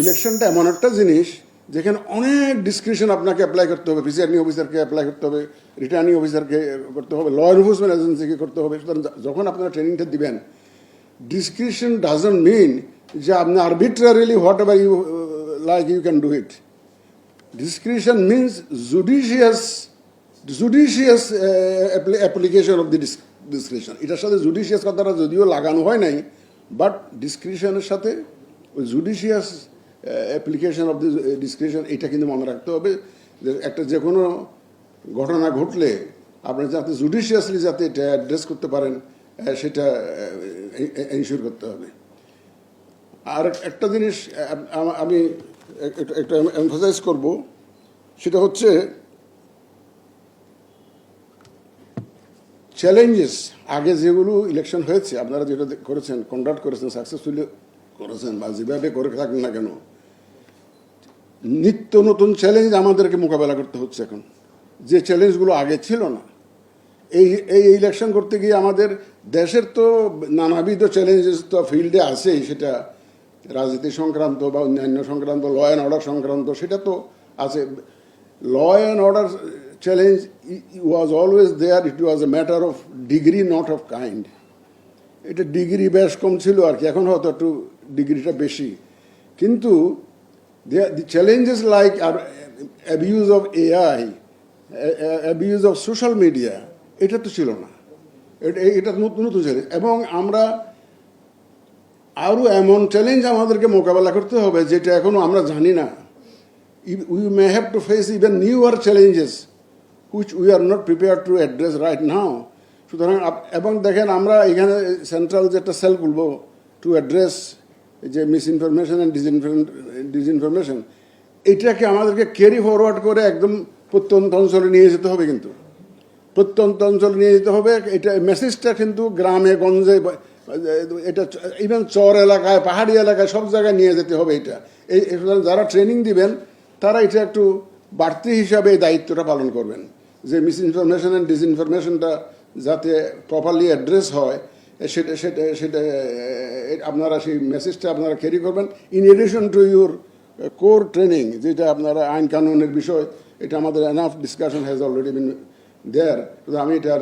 ইলেকশনটা এমন একটা জিনিস যেখানে অনেক ডিসক্রিপশন আপনাকে অ্যাপ্লাই করতে হবে, প্রিসাইডিং অফিসারকে অ্যাপ্লাই করতে হবে, রিটার্নিং অফিসারকে করতে হবে, ল এনফোর্সমেন্ট এজেন্সিকে করতে হবে। সুতরাং যখন আপনারা ট্রেনিংটা দিবেন, ডিসক্রিপশন ডাজন্ট মিন যে আপনি arbitrarily whatever you like you can do it. Discretion means judicious application of the discretion. এটার সাথে জুডিশিয়াস কথাটা যদিও লাগানো হয় নাই, বাট ডিসক্রিপশনের সাথে ওই judicious application of the description এটা কিন্তু মনে রাখতে হবে। যে একটা যে কোনো ঘটনা ঘটলে আপনি যাতে জুডিশিয়াসলি যাতে এটা অ্যাড্রেস করতে পারেন সেটা এনশিওর করতে হবে। আর একটা জিনিস আমি একটা এমফাসাইজ করব, সেটা হচ্ছে চ্যালেঞ্জেস। আগে যেগুলো ইলেকশন হয়েছে, আপনারা যেটা করেছেন, কন্ডাক্ট করেছেন, সাকসেসফুলি করেছেন, বা যেভাবে করে থাকেন না কেন, নিত্য নতুন চ্যালেঞ্জ আমাদেরকে মোকাবেলা করতে হচ্ছে এখন, যে চ্যালেঞ্জগুলো আগে ছিল না। এই ইলেকশন করতে গিয়ে আমাদের দেশের তো নানাবিধ চ্যালেঞ্জেস তো ফিল্ডে আছেই, সেটা রাজনীতি সংক্রান্ত বা অন্যান্য সংক্রান্ত, ল অ্যান্ড অর্ডার সংক্রান্ত, সেটা তো আছে। Law and order challenge was always there, it was a matter of degree, not of kind. এটা ডিগ্রি বেশ কম ছিল আর কি, এখন হয়তো একটু ডিগ্রিটা বেশি। কিন্তু the challenges like abuse of AI, abuse of social media, এটা তো ছিল না, এটা নতুন চ্যালেঞ্জ। এবং আমরা আরও এমন চ্যালেঞ্জ আমাদেরকে মোকাবেলা করতে হবে যেটা এখনো আমরা জানি না। We may have to face even newer challenges which we are not prepared to address right now. সুতরাং এবং দেখেন, আমরা এখানে সেন্ট্রাল যে একটা সেল খুলব টু অ্যাড্রেস যে মিসইনফরমেশন অ্যান্ড ডিসইনফরমেশন, এটাকে আমাদেরকে ক্যারি ফরওয়ার্ড করে একদম প্রত্যন্ত অঞ্চলে নিয়ে যেতে হবে। কিন্তু প্রত্যন্ত অঞ্চলে নিয়ে যেতে হবে, এটা মেসেজটা কিন্তু গ্রামে গঞ্জে, এটা ইভেন চর এলাকায়, পাহাড়ি এলাকায়, সব জায়গায় নিয়ে যেতে হবে। এটা যারা ট্রেনিং দিবেন তারা এটা একটু বাড়তি হিসাবে এই দায়িত্বটা পালন করবেন, যে মিসইনফরমেশন অ্যান্ড ডিসইনফরমেশনটা যাতে প্রপারলি অ্যাড্রেস হয়, সেটা সেটা সেটা আপনারা সেই মেসেজটা আপনারা ক্যারি করবেন। In addition to your core training, যেটা আপনারা আইন কানুনের বিষয়, এটা আমাদের enough discussion has already been there. আমি এটার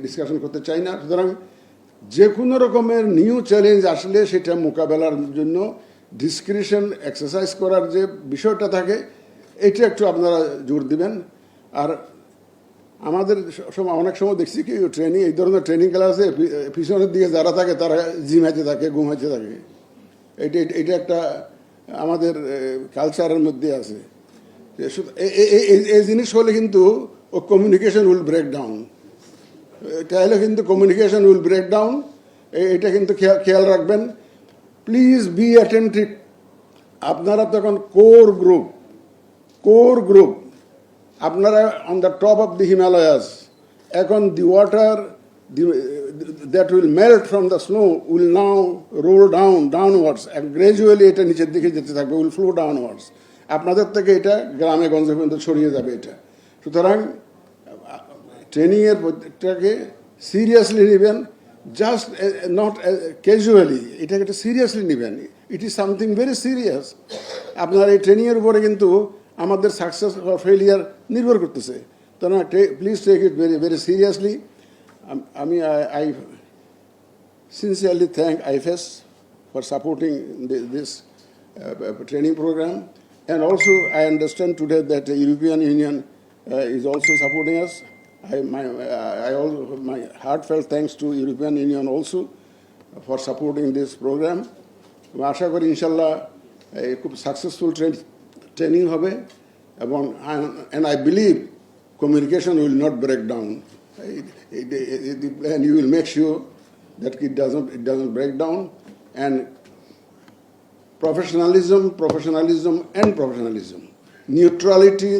ডিসকাশন করতে চাই না। সুতরাং যে কোনো রকমের নিউ চ্যালেঞ্জ আসলে সেটা মোকাবেলার জন্য ডিসক্রিপশন এক্সারসাইজ করার যে বিষয়টা থাকে, এটা একটু আপনারা জোর দিবেন। আর আমাদের অনেক সময় দেখছি কি ট্রেনিং, এই ধরনের ট্রেনিং ক্লাসে পিছনের দিকে যারা থাকে তারা জিমাইতে থাকে, ঘুমাইতে থাকে। এটা একটা আমাদের কালচারের মধ্যে আছে। এই জিনিস হলে কিন্তু ও কমিউনিকেশন উইল ব্রেক ডাউন। তাহলে কিন্তু কমিউনিকেশন উইল ব্রেক ডাউন, এটা কিন্তু খেয়াল রাখবেন। Please be attentive. আপনারা তখন কোর গ্রুপ আপনারা on the top of the Himalayas, এখন the water that will melt from the snow will now roll downwards, and gradually এটা নিচের দিকে যেতে থাকবে, will flow downwards. আপনাদের থেকে এটা গ্রামে গঞ্জে পর্যন্ত ছড়িয়ে যাবে এটা। সুতরাং ট্রেনিংয়ের প্রত্যেকটাকে সিরিয়াসলি নেবেন, জাস্ট নট ক্যাজুয়ালি, এটাকে একটা সিরিয়াসলি নেবেন। It is something very serious. আপনার এই ট্রেনিংয়ের উপরে কিন্তু আমাদের সাকসেস বা ফেলিয়ার নির্ভর করতেছে। সুতরাং please take it very very seriously. I sincerely thank IFS for supporting this training program, and also I understand today that the European Union is also supporting us. My heartfelt thanks to European Union also for supporting this program. আশা করি ইনশাল্লাহ খুব successful training হবে, এবং and I believe communication will not break down. And you will make sure that it doesn't break down. And professionalism, neutrality,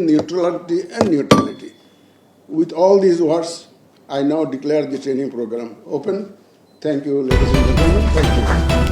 and neutrality. With all these words, I now declare the training program open. Thank you, ladies and gentlemen. Thank you.